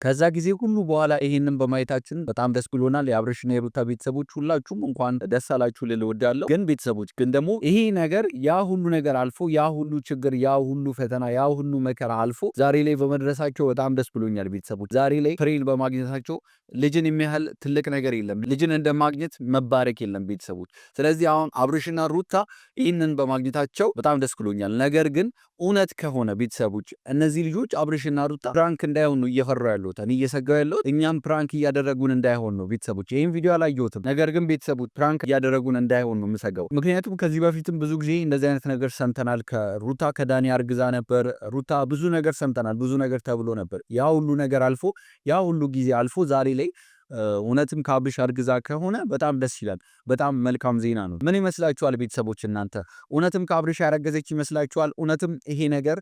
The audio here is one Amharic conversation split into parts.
ከዛ ጊዜ ሁሉ በኋላ ይሄንን በማየታችን በጣም ደስ ብሎናል። የአብርሽና የሩታ ቤተሰቦች ሁላችሁም እንኳን ደስ አላችሁ ልል እወዳለሁ። ግን ቤተሰቦች ግን ደግሞ ይሄ ነገር ያ ሁሉ ነገር አልፎ ያ ሁሉ ችግር ያ ሁሉ ፈተና ያ ሁሉ መከራ አልፎ ዛሬ ላይ በመድረሳቸው በጣም ደስ ብሎኛል። ቤተሰቦች ዛሬ ላይ ፍሬን በማግኘታቸው ልጅን የሚያህል ትልቅ ነገር የለም። ልጅን እንደማግኘት መባረክ የለም ቤተሰቦች። ስለዚህ አሁን አብርሽና ሩታ ይህንን በማግኘታቸው በጣም ደስ ብሎኛል። ነገር ግን እውነት ከሆነ ቤተሰቦች እነዚህ ልጆች አብርሽና ሩታ ፕራንክ እንዳይሆኑ እየፈሩ ያሉት እኔ እየሰጋው ያለሁት እኛም ፕራንክ እያደረጉን እንዳይሆን ነው ቤተሰቦች። ይህን ቪዲዮ አላየሁትም፣ ነገር ግን ቤተሰቦች ፕራንክ እያደረጉን እንዳይሆን ነው የምሰጋው። ምክንያቱም ከዚህ በፊትም ብዙ ጊዜ እንደዚህ አይነት ነገር ሰምተናል። ከሩታ ከዳኒ አርግዛ ነበር። ሩታ ብዙ ነገር ሰምተናል፣ ብዙ ነገር ተብሎ ነበር። ያ ሁሉ ነገር አልፎ ያ ሁሉ ጊዜ አልፎ ዛሬ ላይ እውነትም ከአብርሽ አርግዛ ከሆነ በጣም ደስ ይላል። በጣም መልካም ዜና ነው። ምን ይመስላችኋል ቤተሰቦች? እናንተ እውነትም ከአብርሽ ያረገዘች ይመስላችኋል? እውነትም ይሄ ነገር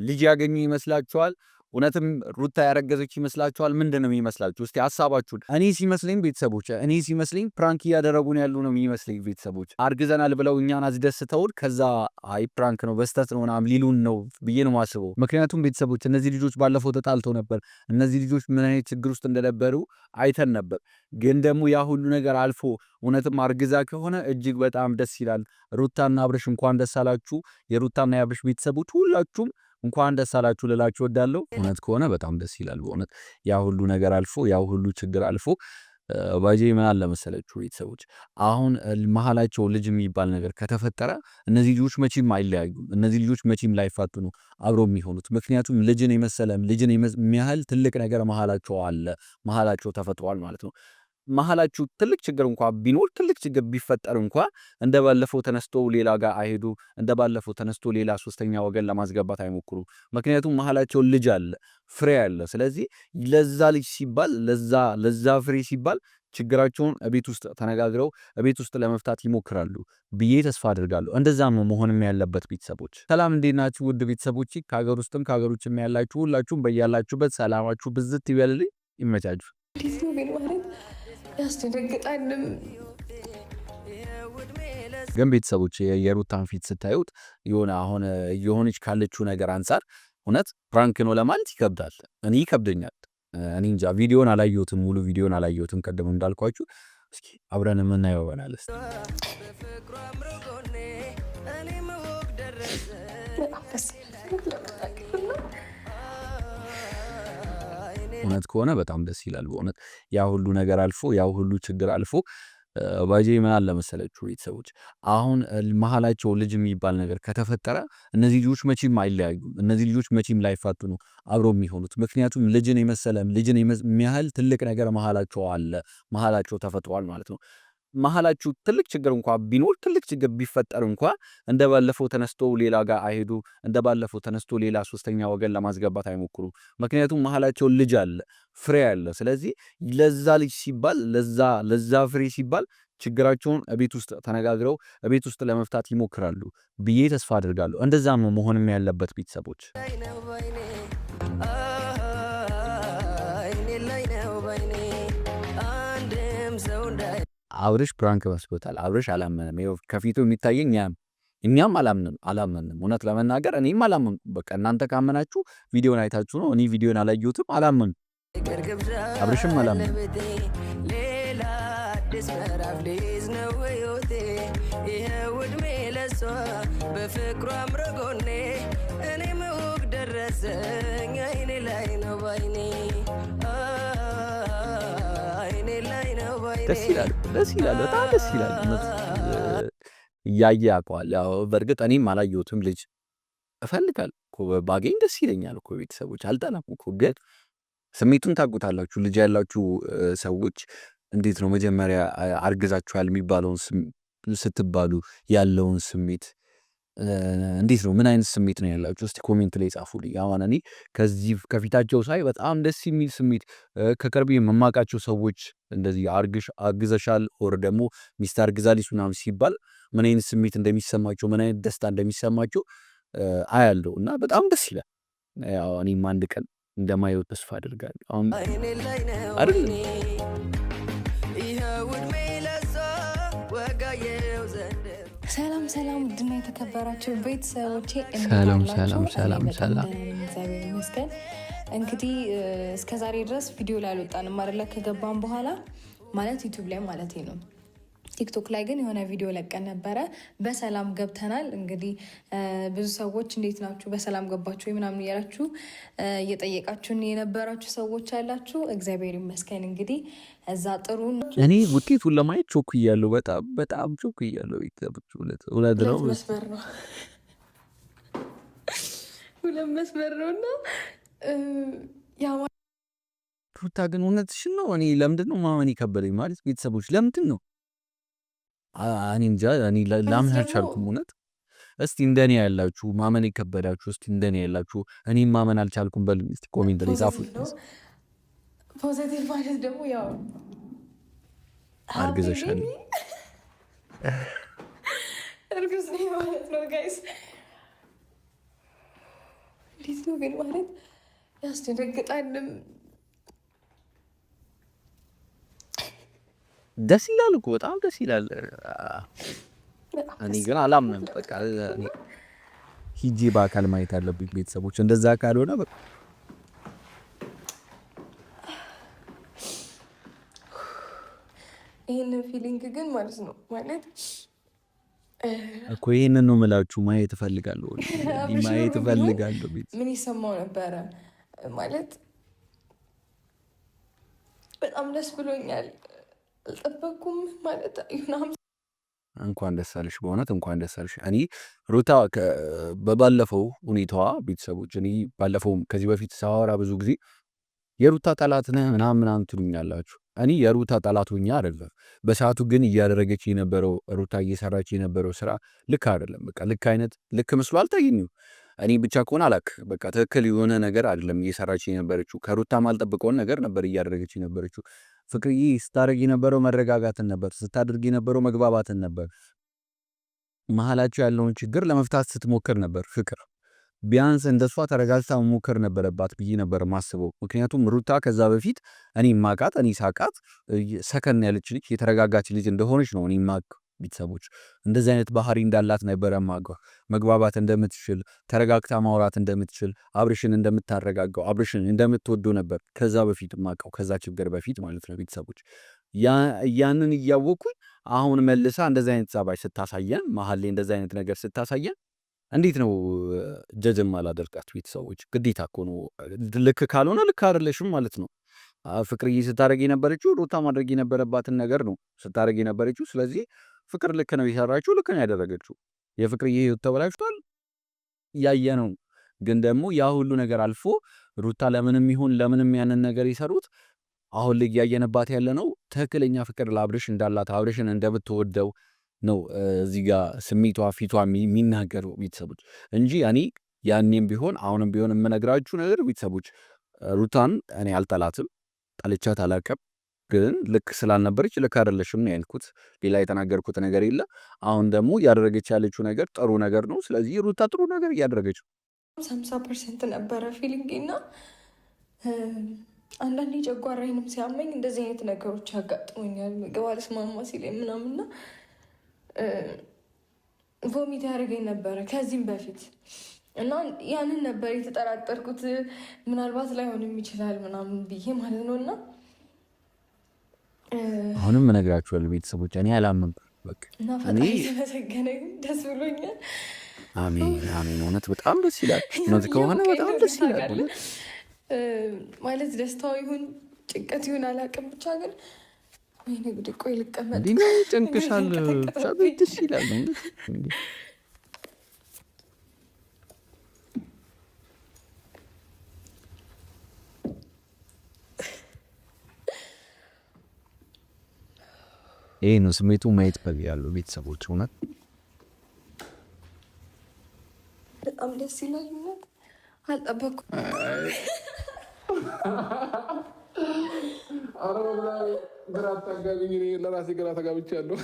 ልጅ ያገኙ ይመስላችኋል? እውነትም ሩታ ያረገዘች ይመስላችኋል? ምንድነው የሚመስላችሁ? እስቲ ሐሳባችሁን። እኔ ሲመስለኝ ቤተሰቦች እኔ ሲመስለኝ ፕራንክ እያደረጉን ያሉ ነው የሚመስለኝ ቤተሰቦች። አርግዘናል ብለው እኛን አስደስተውን ከዛ አይ ፕራንክ ነው በስተት ነው ምናምን ሊሉን ነው ብዬ ነው ማስበው። ምክንያቱም ቤተሰቦች እነዚህ ልጆች ባለፈው ተጣልተው ነበር። እነዚህ ልጆች ምን አይነት ችግር ውስጥ እንደነበሩ አይተን ነበር። ግን ደግሞ ያ ሁሉ ነገር አልፎ እውነትም አርግዛ ከሆነ እጅግ በጣም ደስ ይላል። ሩታና አብርሽ እንኳን ደስ አላችሁ። የሩታና የአብርሽ ቤተሰቦች ሁላችሁም እንኳን ደስ አላችሁ ልላችሁ እወዳለሁ። እውነት ከሆነ በጣም ደስ ይላል በእውነት ያ ሁሉ ነገር አልፎ ያ ሁሉ ችግር አልፎ ባጄ ምን አለ መሰላችሁ ቤተሰቦች፣ አሁን መሀላቸው ልጅ የሚባል ነገር ከተፈጠረ እነዚህ ልጆች መቼም አይለያዩም። እነዚህ ልጆች መቼም ላይፋቱ ነው አብሮ የሚሆኑት። ምክንያቱም ልጅን የመሰለም ልጅን የሚያህል ትልቅ ነገር መሀላቸው አለ፣ መሀላቸው ተፈጥሯል ማለት ነው። መሀላችሁ ትልቅ ችግር እንኳን ቢኖር ትልቅ ችግር ቢፈጠር እንኳን እንደባለፈው ተነስቶ ሌላ ጋር አይሄዱ፣ እንደባለፈው ተነስቶ ሌላ ሶስተኛ ወገን ለማስገባት አይሞክሩ። ምክንያቱም መሀላቸው ልጅ አለ፣ ፍሬ አለ። ስለዚህ ለዛ ልጅ ሲባል ለዛ ፍሬ ሲባል ችግራቸውን እቤት ውስጥ ተነጋግረው እቤት ውስጥ ለመፍታት ይሞክራሉ ብዬ ተስፋ አድርጋለሁ። እንደዛም ነው መሆንም ያለበት። ቤተሰቦች ሰላም፣ እንዴት ናችሁ ውድ ቤተሰቦች? ከሀገር ውስጥም ከሀገር ውጭም ያላችሁ ሁላችሁም በያላችሁበት ሰላማችሁ ብዝት ይበልልኝ። ይመቻችሁ። ያስደነግጣልም። ግን ቤተሰቦች የሩታን ፊት ስታዩት የሆነ አሁን የሆነች ካለችው ነገር አንጻር እውነት ፕራንክ ነው ለማለት ይከብዳል። እኔ ይከብደኛል። እኔ እንጃ። ቪዲዮን አላየሁትም፣ ሙሉ ቪዲዮን አላየሁትም። ቀደም እንዳልኳችሁ እስኪ አብረን የምናየው ይሆናል። እውነት ከሆነ በጣም ደስ ይላል በእውነት ያ ሁሉ ነገር አልፎ ያ ሁሉ ችግር አልፎ ባጄ ምን አለ መሰላችሁ ቤተሰቦች፣ አሁን መሀላቸው ልጅ የሚባል ነገር ከተፈጠረ እነዚህ ልጆች መቼም አይለያዩም። እነዚህ ልጆች መቼም ላይፋቱ ነው አብሮ የሚሆኑት። ምክንያቱም ልጅን የመሰለም ልጅን የሚያህል ትልቅ ነገር መሀላቸው አለ፣ መሀላቸው ተፈጥሯል ማለት ነው። መሀላችሁ ትልቅ ችግር እንኳን ቢኖር ትልቅ ችግር ቢፈጠር እንኳን እንደባለፈው ተነስቶ ሌላ ጋር አይሄዱ፣ እንደባለፈው ተነስቶ ሌላ ሶስተኛ ወገን ለማስገባት አይሞክሩ። ምክንያቱም መሀላቸው ልጅ አለ፣ ፍሬ አለ። ስለዚህ ለዛ ልጅ ሲባል ለዛ ፍሬ ሲባል ችግራቸውን እቤት ውስጥ ተነጋግረው እቤት ውስጥ ለመፍታት ይሞክራሉ ብዬ ተስፋ አድርጋለሁ። እንደዛም ነው መሆንም ያለበት ቤተሰቦች። አብርሽ ፕራንክ መስሎታል። አብርሽ አላመነም። ይኸው ከፊቱ የሚታየኝ እኛም አላመንም። እውነት ለመናገር እኔም አላመንም። በቃ እናንተ ካመናችሁ ቪዲዮን አይታችሁ ነው። እኔ ቪዲዮን አላየሁትም፣ አላመንም። አብርሽም አላመንም። ሌላ አዲስ ምዕራፍ ሊይዝ ነው ህይወቴ፣ ይኸው ዕድሜ ለሷ በፍቅሯ አምረጎኔ፣ እኔም እውቅ ደረሰኝ አይኔ ላይ ነው ባይኔ፣ ደስ ይላል፣ በጣም ደስ ይላል። እያየ ያውቀዋል። ያው በእርግጥ እኔም አላየሁትም። ልጅ እፈልጋለሁ እኮ ባገኝ ደስ ይለኛል እኮ ቤተሰቦች፣ አልጠላም እኮ። ግን ስሜቱን ታውቁታላችሁ። ልጅ ያላችሁ ሰዎች እንዴት ነው መጀመሪያ አርግዛችኋል የሚባለውን ስትባሉ ያለውን ስሜት እንዴት ነው? ምን አይነት ስሜት ነው ያላችሁ? እስቲ ኮሜንት ላይ ጻፉልኝ። አሁን እኔ ከዚህ ከፊታቸው ሳይ በጣም ደስ የሚል ስሜት፣ ከቅርብ የማውቃቸው ሰዎች እንደዚህ አርግዘሻል ኦር ደግሞ ሚስት አርግዛለች ምናምን ሲባል ምን አይነት ስሜት እንደሚሰማቸው ምን አይነት ደስታ እንደሚሰማቸው አያለው እና በጣም ደስ ይላል። ያው እኔም አንድ ቀን እንደማየው ተስፋ አድርጋለሁ። አሁን አይደል ሰላም ውድና የተከበራችሁ ቤተሰቦቼ፣ ሰላም። እግዚአብሔር ይመስገን። እንግዲህ እስከዛሬ ድረስ ቪዲዮ ላይ አልወጣንም አይደለ? ከገባን በኋላ ማለት ዩቲዩብ ላይ ማለት ነው። ቲክቶክ ላይ ግን የሆነ ቪዲዮ ለቀን ነበረ። በሰላም ገብተናል። እንግዲህ ብዙ ሰዎች እንዴት ናችሁ በሰላም ገባችሁ ምናምን እያላችሁ እየጠየቃችሁን የነበራችሁ ሰዎች አላችሁ። እግዚአብሔር ይመስገን። እንግዲህ እዛ ጥሩ እኔ ውጤቱን ለማየት ቾክያለሁ። በጣም በጣም ቾክያለሁ። ሁለት መስመር ነው ሁለት መስመር ነው እና ሩታ ግን እውነትሽን ነው። እኔ ለምንድን ነው ማመን የከበደኝ ማለት ቤተሰቦች ለምንድን ነው እኔ እንጃ። እኔ ላምን አልቻልኩም እውነት። እስቲ እንደኔ ያላችሁ ማመን የከበዳችሁ እስቲ እንደኔ ያላችሁ እኔም ማመን አልቻልኩም በሉኝ እስቲ ኮሜንት ላይ ጻፉ። ፖዚቲቭ ማለት ደግሞ ያው አርግዘሻል እርግዝ ነኝ ማለት ነው ጋይስ። እንዴት ነው ግን ማለት ያስደነግጣልም። ደስ ይላል እኮ በጣም ደስ ይላል። እኔ ግን አላምንም። በቃ ሂጂ በአካል ማየት አለብኝ ቤተሰቦች። እንደዛ ካልሆነ በቃ ይሄንን ፊሊንግ ግን ማለት ነው ማለት እኮ ይሄንን ነው የምላችሁ። ማየት እፈልጋለሁ ማየት እፈልጋለሁ። ምን ይሰማው ነበረ ማለት በጣም ደስ ብሎኛል። አልጠበኩም ማለት ይሁን። እንኳን ደስ አለሽ፣ በእውነት እንኳን ደስ አለሽ። እኔ ሩታ በባለፈው ሁኔታዋ ቤተሰቦች እኔ ባለፈው ከዚህ በፊት ሳወራ ብዙ ጊዜ የሩታ ጠላት ነህ ምናምን ትሉኛላችሁ። እኔ የሩታ ጠላት ሆኜ አይደለም። በሰዓቱ ግን እያደረገች የነበረው ሩታ እየሰራች የነበረው ስራ ልክ አይደለም። በቃ ልክ መስሎ አልታየኝም። እኔ ብቻ ከሆነ አላክ በቃ ትክክል የሆነ ነገር አይደለም እየሰራች የነበረችው። ከሩታ ማልጠብቀውን ነገር ነበር እያደረገች የነበረችው። ፍቅርዬ ስታደርግ የነበረው መረጋጋትን ነበር፣ ስታደርግ የነበረው መግባባትን ነበር። መሀላቸው ያለውን ችግር ለመፍታት ስትሞክር ነበር ፍቅር። ቢያንስ እንደሷ ተረጋግታ መሞከር ነበረባት ብዬ ነበር ማስበው። ምክንያቱም ሩታ ከዛ በፊት እኔ ሳቃት ሰከን ያለች ልጅ የተረጋጋች ልጅ እንደሆነች ነው እኔ ማቅ ቤተሰቦች እንደዚህ አይነት ባህሪ እንዳላት ነበረ ማቀው። መግባባት እንደምትችል ተረጋግታ ማውራት እንደምትችል አብርሽን እንደምታረጋጋው አብርሽን እንደምትወደው ነበር ከዛ በፊት ማቀው፣ ከዛ ችግር በፊት ማለት ነው ቤተሰቦች። ያንን እያወቅኩኝ አሁን መልሳ እንደዚህ አይነት ጸባይ ስታሳየን፣ መሀል ላይ እንደዚህ አይነት ነገር ስታሳየን እንዴት ነው ጀጅም አላደርጋት ቤተሰቦች? ግዴታ እኮ ነው። ልክ ካልሆነ ልክ አይደለሽም ማለት ነው። ፍቅርዬ ስታደርግ የነበረችው ሩታ ማድረግ የነበረባትን ነገር ነው ስታደርግ የነበረችው። ስለዚህ ፍቅር ልክ ነው የሰራችው፣ ልክ ነው ያደረገችው። የፍቅርዬ ህይወት ተበላሽቷል ያየ ነው። ግን ደግሞ ያ ሁሉ ነገር አልፎ ሩታ ለምንም ያንን ነገር የሰሩት አሁን ላይ ያየነባት ያለ ነው ትክክለኛ ፍቅር ለአብርሽ እንዳላት አብርሽን እንደምትወደው ነው እዚህ ጋር ስሜቷ ፊቷ የሚናገረው ቤተሰቦች እንጂ እኔ ያኔም ቢሆን አሁንም ቢሆን የምነግራችሁ ነገር ቤተሰቦች ሩታን እኔ አልጠላትም፣ ጠልቻት አላውቅም። ግን ልክ ስላልነበረች ልክ አይደለሽም ነው ያልኩት። ሌላ የተናገርኩት ነገር የለ። አሁን ደግሞ እያደረገች ያለችው ነገር ጥሩ ነገር ነው። ስለዚህ ሩታ ጥሩ ነገር እያደረገች 50% ነበረ ፊሊንግ እና አንዳንዴ ጨጓራዬንም ሲያመኝ እንደዚህ አይነት ነገሮች ያጋጥሙኛል። ምግብ አልስማማ ሲለኝ ምናምንና ቮሚት ያደርገኝ ነበረ ከዚህም በፊት እና ያንን ነበር የተጠራጠርኩት። ምናልባት ላይሆንም ይችላል ምናምን ብዬ ማለት ነው። እና አሁንም እነግራችኋለሁ ቤተሰቦች እኔ አላምንም። በቃ እና ፈጣሪ የተመሰገነ ደስ ብሎኛል። አሜን አሜን። እውነት በጣም ደስ ይላል። እውነት ከሆነ በጣም ደስ ይላል ማለት ደስታው ይሁን ጭንቀት ይሁን አላውቅም፣ ብቻ ግን ወይኔ ጉድ ቆይ ልቀመጥ እንዴ ጭንቅሻል ብቻ ደስ ይላል። ይሄ ነው ስሜቱ። ማየት ፈልጋለሁ ቤተሰቦች። እውነት በጣም ደስ ይላል። እውነት አልጠበኩም። ግራ አታጋቢኝ። ለራሴ ግራ ተጋብቻለሁ።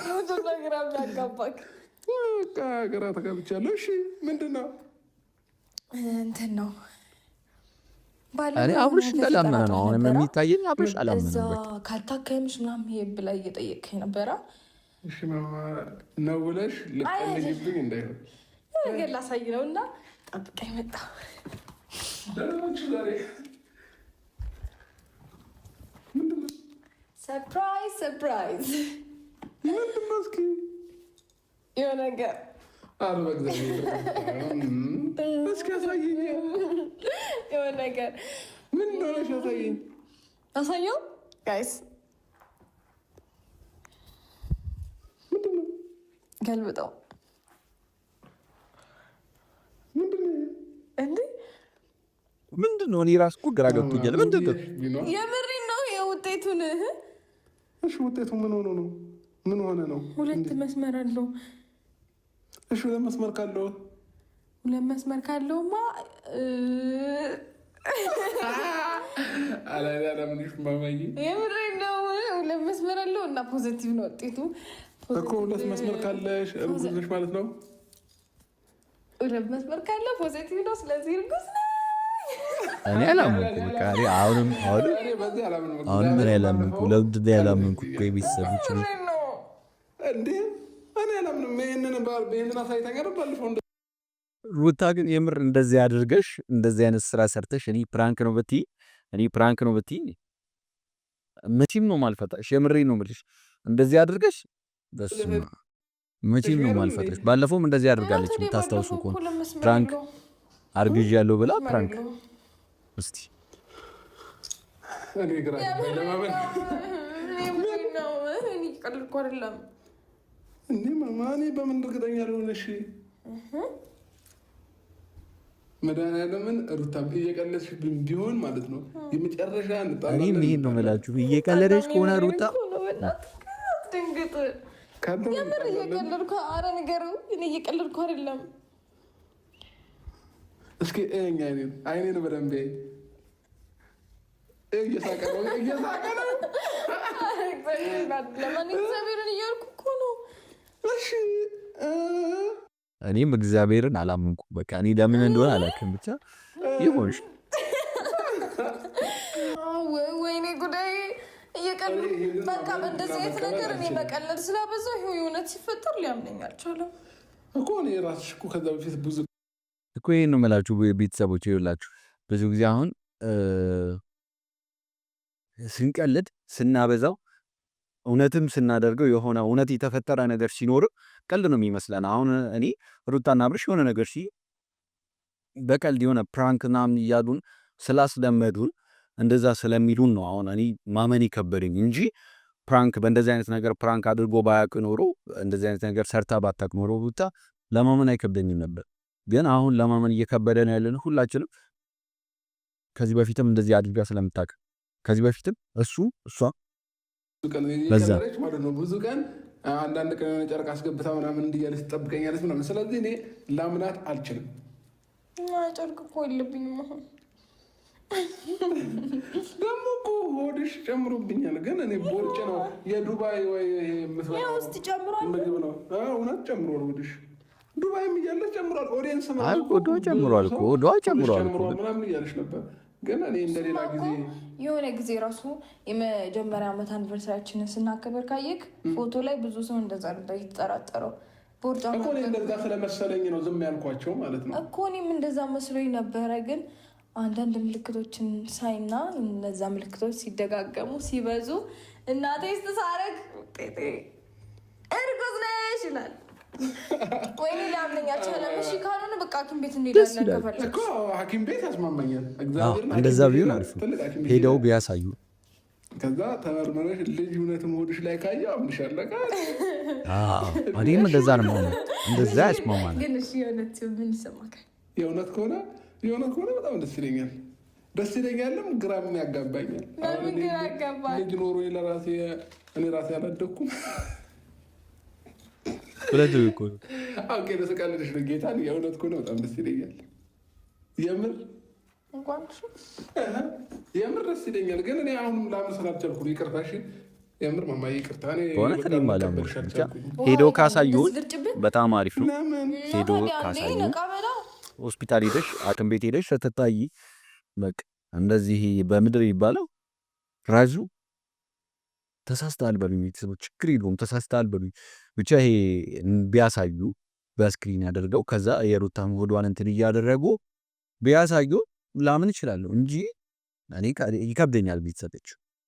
ግራ ተጋብቻለሁ። እሺ ምንድን ነው እንትን ነው እኔ አብርሽ እንዳላመነ ነው አሁን የሚታየኝ። አብርሽ አላመነም። ካልታከምሽ ምናምን ይሄ ብላ እየጠየቅከኝ ነበረ። እሺ ነው ብለሽ ልትቀልጅብኝ እንዳይሆን ነገር ላሳይ ነው እና ጠብቀኝ መጣ። ዛሬ ሰርፕራይዝ ምንድን ነው እስኪ የሆነ ነገር አረ በእግዚአብሔር እስኪ አሳየኝ። የሆነ ነገር ምን እንደሆነ አሳየኝ። አሳየው ጋይስ። ምንድን ነው? ገልብጠው። ምንድን ነው እንዴ? ምንድን ነው? እኔ እራሱ እኮ ግራ ገብቶኛል። ምንድን ነው? የምሬን ነው። የውጤቱን እሺ፣ ውጤቱ ምን ሆኖ ነው? ምን ሆነ ነው? 2 መስመር አለው። እሺ፣ 2 መስመር ካለው 2 መስመር ካለውማ አላምንሽ ማማዬ። የምሬን ነው። 2 መስመር አለው እና ፖዚቲቭ ነው ውጤቱ እኮ። 2 መስመር ካለሽ እርጉዝ ነሽ ማለት ነው። 2 መስመር ካለ ፖዚቲቭ ነው። ስለዚህ እርጉዝ ነው። እኔ አላመንኩም። በቃ አሁንም ምን ያላመንኩ ለምንድን ነው ያላመንኩ? እኮ የቤተሰቦች እንዴ እኔ አላምንም። ይህንን አሳይታኝ ባለፈው ሩታ ግን የምር እንደዚህ አድርገሽ እንደዚህ አይነት ስራ ሰርተሽ እኔ ፕራንክ ነው ብትይ መቼም ነው ማልፈታሽ። የምሬን ነው የምልሽ። እንደዚህ አድርገሽ መቼም ነው ማልፈታሽ። ባለፈውም እንደዚህ አድርጋለች የምታስታውሱ ከሆነ ፕራንክ አርግዣለሁ ብላ ፕራንክ እስቲ ማኔ በምን እርግጠኛ ልሆነሽ? መድኃኒዓለምን ሩታ እየቀለድሽብኝ ቢሆን ማለት ነው የመጨረሻ እኔም ይሄን ነው የምላችሁ። እየቀለደች ከሆነ ሩታ እየቀለድኩ አይደለም። እስኪ አይኔን በደንብ እየሳቀ ነው። እግዚአብሔርን እያልኩ እኮ ነው። እሺ እኔም እግዚአብሔርን አላመንኩም። በቃ እኔ ለምን እንደሆነ አላውቅም። ብቻ ይሆንሽ ወይኔ ጉዳይ በቃ እንደዚህ አይነት ነገር እኔ መቀለድ ስላበዛ የእውነት ሲፈጠር ሊያምነኝ አልቻለም እኮ። እኔ እራስሽ እኮ ከዛ በፊት ብዙ እኮ ይሄን ነው የምላችሁ ቤተሰቦች። ይኸውላችሁ ብዙ ጊዜ አሁን ስንቀልድ ስናበዛው እውነትም ስናደርገው የሆነ እውነት የተፈጠረ ነገር ሲኖር ቀልድ ነው የሚመስለን። አሁን እኔ ሩታና አብርሽ የሆነ ነገር በቀልድ የሆነ ፕራንክ ምናምን እያሉን ስላስለመዱን እንደዛ ስለሚሉን ነው አሁን እኔ ማመን ከበደኝ እንጂ ፕራንክ በእንደዚህ አይነት ነገር ፕራንክ አድርጎ ባያውቅ ኖሮ እንደዚህ አይነት ነገር ሰርታ ባታውቅ ኖሮ ሩታ ለማመን አይከብደኝም ነበር። ግን አሁን ለማመን እየከበደ ነው ያለን ሁላችንም። ከዚህ በፊትም እንደዚህ አድርጋ ስለምታውቅ ከዚህ በፊትም እሷ በዛ ማለት ነው ብዙ ቀን አንዳንድ ቀን የሆነ ጨርቅ አስገብታ ምናምን እንዲያለች ትጠብቀኛለች ምናምን። ስለዚህ እኔ ላምናት አልችልም። ጨርቅ እኮ የለብኝም አሁን ደግሞ እኮ ሆድሽ ጨምሮብኛል። ግን እኔ ቦርጭ ነው የዱባይ ወይ ውስጥ ጨምሯል ምግብ ነው። እውነት ጨምሯል ሆድሽ። ዱባይም እያለች ጨምሯል። ኦዲየንስ ጨምሯል እኮ ጨምሯል ምናምን እያለች ነበር። ግን እኔ እንደሌላ ጊዜ የሆነ ጊዜ ራሱ የመጀመሪያ ዓመት አኒቨርሰሪያችንን ስናከብር ካየክ ፎቶ ላይ ብዙ ሰው እንደዛ ነበር የተጠራጠረው። ቦርጫ እኮ እኔ እንደዛ ስለመሰለኝ ነው ዝም ያልኳቸው ማለት ነው እኮ እኔም እንደዛ መስሎኝ ነበረ። ግን አንዳንድ ምልክቶችን ሳይና እነዛ ምልክቶች ሲደጋገሙ ሲበዙ እናቴ ስትሳረግ እርጉዝ ነሽ ይላል። ወይኔ ላምነኝ አልቻለም። እሺ ካልሆነ በቃ ሐኪም ቤት እንሄዳለን ከፈለግሽ እኮ ሐኪም ቤት ያስማማኛል። እንደዛ ቢሆን አሪፍ ነው። ሄደው ቢያሳዩ ከዛ ተመርመረሽ ልጅ እውነትም ሆድሽ ላይ ካየው አምንሻለሁ። እኔም እንደዛ ነው የምሆነው። እንደዛ ያስማማናል። ግን እሺ የእውነት ምን ይሰማካል? የእውነት ከሆነ በጣም ደስ ይለኛል። ደስ ይለኛልም ግራም ያጋባኛል። ልጅ ኖሮ እኔ ራሴ አላደኩም። ሁለት እኮ አውቄ ተሰቃለሽ ነው ጌታን። የእውነት ከሆነ በጣም ደስ ይለኛል። የምር ደስ ይለኛል። ግን እኔ አሁንም ላምን ስላልቻልኩ ነው። ይቅርታ እሺ። የምር ማማዬ ይቅርታ። በእውነት እኔም አላመንኩም። ብቻ ሄደው ካሳዩን በጣም አሪፍ ነው። ሄደው ካሳዩን ሆስፒታል ሄደሽ ሐኪም ቤት ሄደሽ ስትታይ በቃ እንደዚህ በምድር ይባለው ራዙ ተሳስተሃል በሉኝ ቤተሰቦች፣ ችግር የለውም ተሳስተሃል በሉኝ ብቻ። ይሄ ቢያሳዩ በስክሪን ያደርገው ከዛ የሩታም ሆዷን እንትን እያደረጉ ቢያሳዩ ላምን እችላለሁ እንጂ እኔ ይከብደኛል ቤተሰቦች